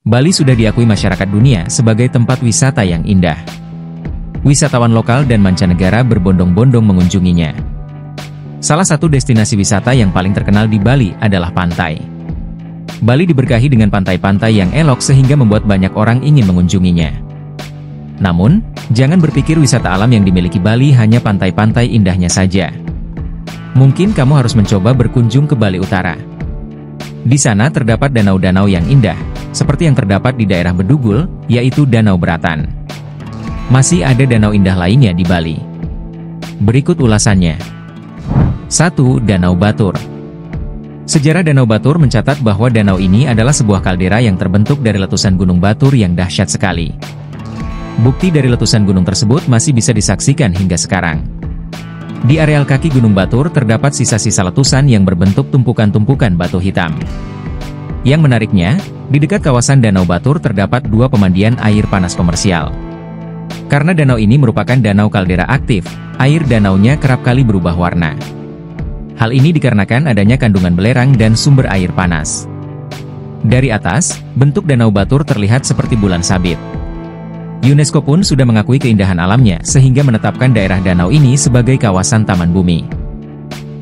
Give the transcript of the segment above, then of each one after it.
Bali sudah diakui masyarakat dunia sebagai tempat wisata yang indah. Wisatawan lokal dan mancanegara berbondong-bondong mengunjunginya. Salah satu destinasi wisata yang paling terkenal di Bali adalah pantai. Bali diberkahi dengan pantai-pantai yang elok sehingga membuat banyak orang ingin mengunjunginya. Namun, jangan berpikir wisata alam yang dimiliki Bali hanya pantai-pantai indahnya saja. Mungkin kamu harus mencoba berkunjung ke Bali Utara. Di sana terdapat danau-danau yang indah, seperti yang terdapat di daerah Bedugul, yaitu Danau Beratan. Masih ada danau indah lainnya di Bali. Berikut ulasannya. 1. Danau Batur. Sejarah Danau Batur mencatat bahwa danau ini adalah sebuah kaldera yang terbentuk dari letusan gunung Batur yang dahsyat sekali. Bukti dari letusan gunung tersebut masih bisa disaksikan hingga sekarang. Di areal kaki Gunung Batur terdapat sisa-sisa letusan yang berbentuk tumpukan-tumpukan batu hitam. Yang menariknya, di dekat kawasan Danau Batur terdapat 2 pemandian air panas komersial. Karena danau ini merupakan danau kaldera aktif, air danaunya kerap kali berubah warna. Hal ini dikarenakan adanya kandungan belerang dan sumber air panas. Dari atas, bentuk Danau Batur terlihat seperti bulan sabit. UNESCO pun sudah mengakui keindahan alamnya sehingga menetapkan daerah danau ini sebagai kawasan taman bumi.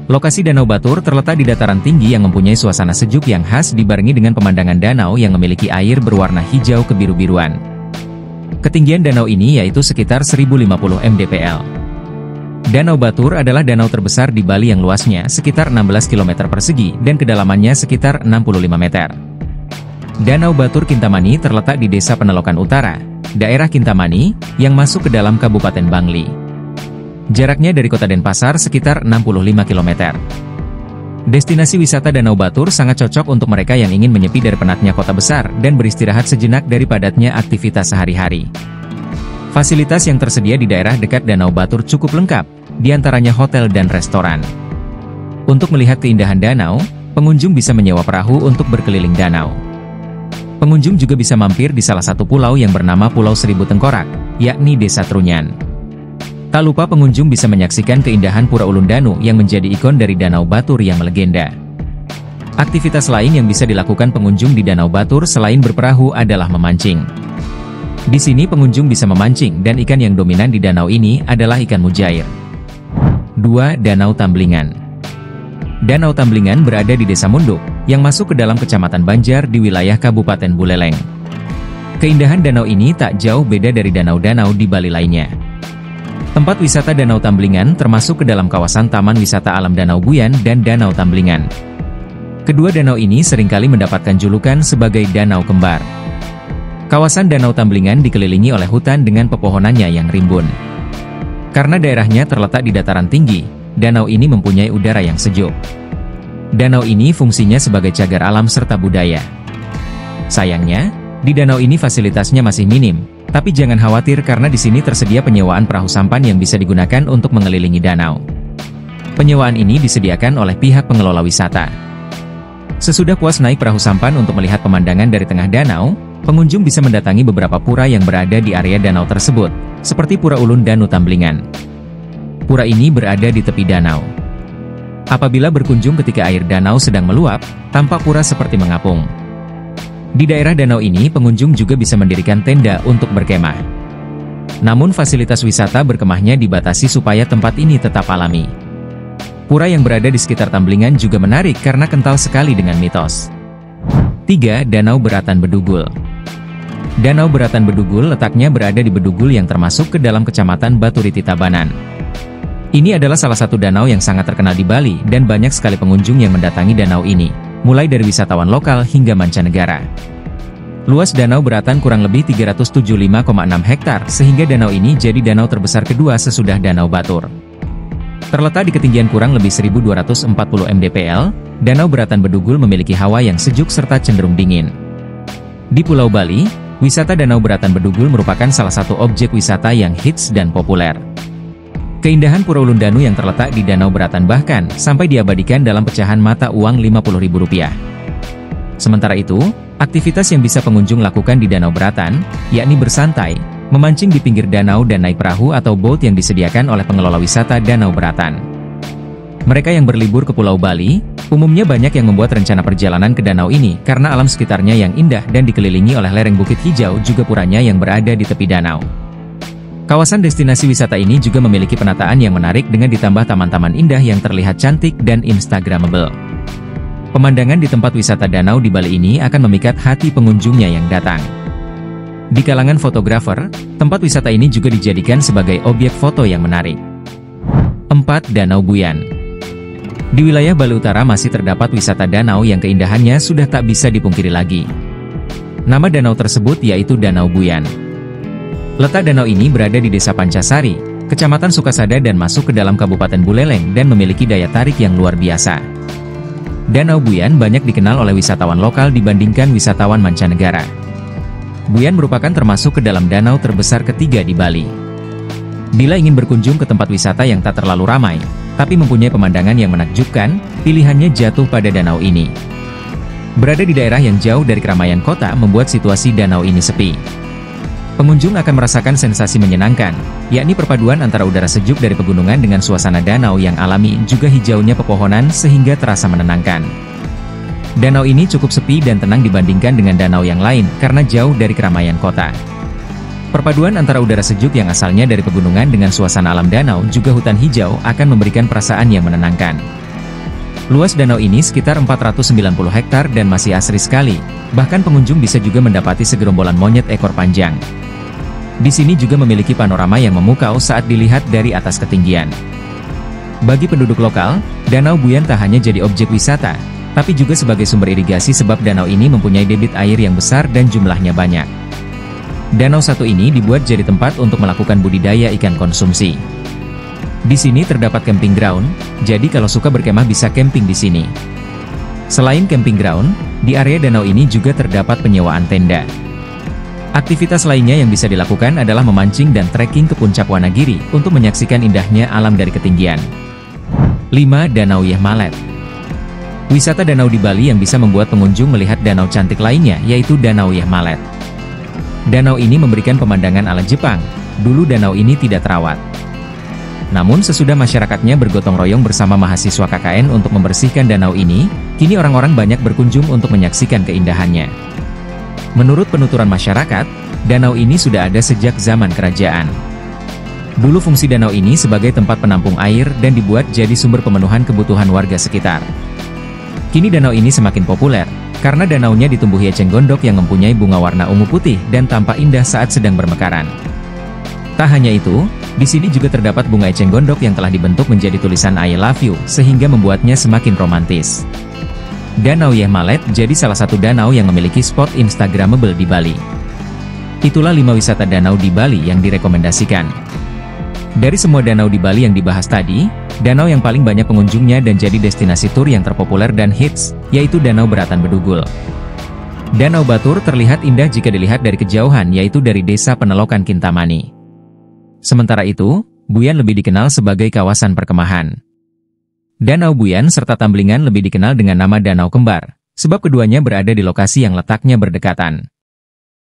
Lokasi Danau Batur terletak di dataran tinggi yang mempunyai suasana sejuk yang khas dibarengi dengan pemandangan danau yang memiliki air berwarna hijau kebiru-biruan. Ketinggian danau ini yaitu sekitar 1050 mdpl. Danau Batur adalah danau terbesar di Bali yang luasnya sekitar 16 km persegi dan kedalamannya sekitar 65 meter. Danau Batur Kintamani terletak di Desa Penelokan Utara, daerah Kintamani, yang masuk ke dalam Kabupaten Bangli. Jaraknya dari kota Denpasar sekitar 65 km. Destinasi wisata Danau Batur sangat cocok untuk mereka yang ingin menyepi dari penatnya kota besar dan beristirahat sejenak dari padatnya aktivitas sehari-hari. Fasilitas yang tersedia di daerah dekat Danau Batur cukup lengkap, diantaranya hotel dan restoran. Untuk melihat keindahan danau, pengunjung bisa menyewa perahu untuk berkeliling danau. Pengunjung juga bisa mampir di salah satu pulau yang bernama Pulau Seribu Tengkorak, yakni Desa Trunyan. Tak lupa pengunjung bisa menyaksikan keindahan Pura Ulundanu yang menjadi ikon dari Danau Batur yang melegenda. Aktivitas lain yang bisa dilakukan pengunjung di Danau Batur selain berperahu adalah memancing. Di sini pengunjung bisa memancing dan ikan yang dominan di danau ini adalah ikan mujair. 2. Danau Tamblingan. Danau Tamblingan berada di Desa Munduk, yang masuk ke dalam Kecamatan Banjar di wilayah Kabupaten Buleleng. Keindahan danau ini tak jauh beda dari danau-danau di Bali lainnya. Tempat wisata Danau Tamblingan termasuk ke dalam kawasan Taman Wisata Alam Danau Buyan dan Danau Tamblingan. Kedua danau ini seringkali mendapatkan julukan sebagai danau kembar. Kawasan Danau Tamblingan dikelilingi oleh hutan dengan pepohonannya yang rimbun. Karena daerahnya terletak di dataran tinggi, danau ini mempunyai udara yang sejuk. Danau ini fungsinya sebagai cagar alam serta budaya. Sayangnya, di danau ini fasilitasnya masih minim, tapi jangan khawatir karena di sini tersedia penyewaan perahu sampan yang bisa digunakan untuk mengelilingi danau. Penyewaan ini disediakan oleh pihak pengelola wisata. Sesudah puas naik perahu sampan untuk melihat pemandangan dari tengah danau, pengunjung bisa mendatangi beberapa pura yang berada di area danau tersebut, seperti Pura Ulundanu Tamblingan. Pura ini berada di tepi danau. Apabila berkunjung ketika air danau sedang meluap, tampak pura seperti mengapung. Di daerah danau ini pengunjung juga bisa mendirikan tenda untuk berkemah. Namun fasilitas wisata berkemahnya dibatasi supaya tempat ini tetap alami. Pura yang berada di sekitar Tamblingan juga menarik karena kental sekali dengan mitos. 3. Danau Beratan Bedugul. Danau Beratan Bedugul letaknya berada di Bedugul yang termasuk ke dalam Kecamatan Baturiti Tabanan. Ini adalah salah satu danau yang sangat terkenal di Bali dan banyak sekali pengunjung yang mendatangi danau ini, mulai dari wisatawan lokal hingga mancanegara. Luas Danau Beratan kurang lebih 375,6 hektar sehingga danau ini jadi danau terbesar kedua sesudah Danau Batur. Terletak di ketinggian kurang lebih 1240 mdpl, Danau Beratan Bedugul memiliki hawa yang sejuk serta cenderung dingin. Di Pulau Bali, wisata Danau Beratan Bedugul merupakan salah satu objek wisata yang hits dan populer. Keindahan Pura Ulundanu yang terletak di Danau Beratan bahkan sampai diabadikan dalam pecahan mata uang Rp50.000. Sementara itu, aktivitas yang bisa pengunjung lakukan di Danau Beratan, yakni bersantai, memancing di pinggir danau dan naik perahu atau boat yang disediakan oleh pengelola wisata Danau Beratan. Mereka yang berlibur ke Pulau Bali, Umumnya banyak yang membuat rencana perjalanan ke danau ini karena alam sekitarnya yang indah dan dikelilingi oleh lereng bukit hijau juga puranya yang berada di tepi danau. Kawasan destinasi wisata ini juga memiliki penataan yang menarik dengan ditambah taman-taman indah yang terlihat cantik dan instagramable. Pemandangan di tempat wisata danau di Bali ini akan memikat hati pengunjungnya yang datang. Di kalangan fotografer, tempat wisata ini juga dijadikan sebagai objek foto yang menarik. 4. Danau Buyan. Di wilayah Bali Utara masih terdapat wisata danau yang keindahannya sudah tak bisa dipungkiri lagi. Nama danau tersebut yaitu Danau Buyan. Letak danau ini berada di Desa Pancasari, Kecamatan Sukasada dan masuk ke dalam Kabupaten Buleleng dan memiliki daya tarik yang luar biasa. Danau Buyan banyak dikenal oleh wisatawan lokal dibandingkan wisatawan mancanegara. Buyan merupakan termasuk ke dalam danau terbesar ketiga di Bali. Bila ingin berkunjung ke tempat wisata yang tak terlalu ramai, tapi mempunyai pemandangan yang menakjubkan, pilihannya jatuh pada danau ini. Berada di daerah yang jauh dari keramaian kota membuat situasi danau ini sepi. Pengunjung akan merasakan sensasi menyenangkan, yakni perpaduan antara udara sejuk dari pegunungan dengan suasana danau yang alami juga hijaunya pepohonan sehingga terasa menenangkan. Danau ini cukup sepi dan tenang dibandingkan dengan danau yang lain karena jauh dari keramaian kota. Perpaduan antara udara sejuk yang asalnya dari pegunungan dengan suasana alam danau juga hutan hijau akan memberikan perasaan yang menenangkan. Luas danau ini sekitar 490 hektar dan masih asri sekali, bahkan pengunjung bisa juga mendapati segerombolan monyet ekor panjang. Di sini juga memiliki panorama yang memukau saat dilihat dari atas ketinggian. Bagi penduduk lokal, Danau Buyan tak hanya jadi objek wisata, tapi juga sebagai sumber irigasi sebab danau ini mempunyai debit air yang besar dan jumlahnya banyak. Danau satu ini dibuat jadi tempat untuk melakukan budidaya ikan konsumsi. Di sini terdapat camping ground, jadi kalau suka berkemah bisa camping di sini. Selain camping ground, di area danau ini juga terdapat penyewaan tenda. Aktivitas lainnya yang bisa dilakukan adalah memancing dan trekking ke puncak Wanagiri untuk menyaksikan indahnya alam dari ketinggian. 5. Danau Yeh Malet. Wisata danau di Bali yang bisa membuat pengunjung melihat danau cantik lainnya yaitu Danau Yeh Malet. Danau ini memberikan pemandangan ala Jepang, dulu danau ini tidak terawat. Namun sesudah masyarakatnya bergotong royong bersama mahasiswa KKN untuk membersihkan danau ini, kini orang-orang banyak berkunjung untuk menyaksikan keindahannya. Menurut penuturan masyarakat, danau ini sudah ada sejak zaman kerajaan. Dulu fungsi danau ini sebagai tempat penampung air dan dibuat jadi sumber pemenuhan kebutuhan warga sekitar. Kini danau ini semakin populer, karena danaunya ditumbuhi eceng gondok yang mempunyai bunga warna ungu putih dan tampak indah saat sedang bermekaran. Tak hanya itu, di sini juga terdapat bunga eceng gondok yang telah dibentuk menjadi tulisan I love you, sehingga membuatnya semakin romantis. Danau Yeh Malet jadi salah satu danau yang memiliki spot instagramable di Bali. Itulah 5 wisata danau di Bali yang direkomendasikan. Dari semua danau di Bali yang dibahas tadi, danau yang paling banyak pengunjungnya dan jadi destinasi tur yang terpopuler dan hits, yaitu Danau Beratan Bedugul. Danau Batur terlihat indah jika dilihat dari kejauhan yaitu dari Desa Penelokan Kintamani. Sementara itu, Buyan lebih dikenal sebagai kawasan perkemahan. Danau Buyan serta Tamblingan lebih dikenal dengan nama Danau Kembar, sebab keduanya berada di lokasi yang letaknya berdekatan.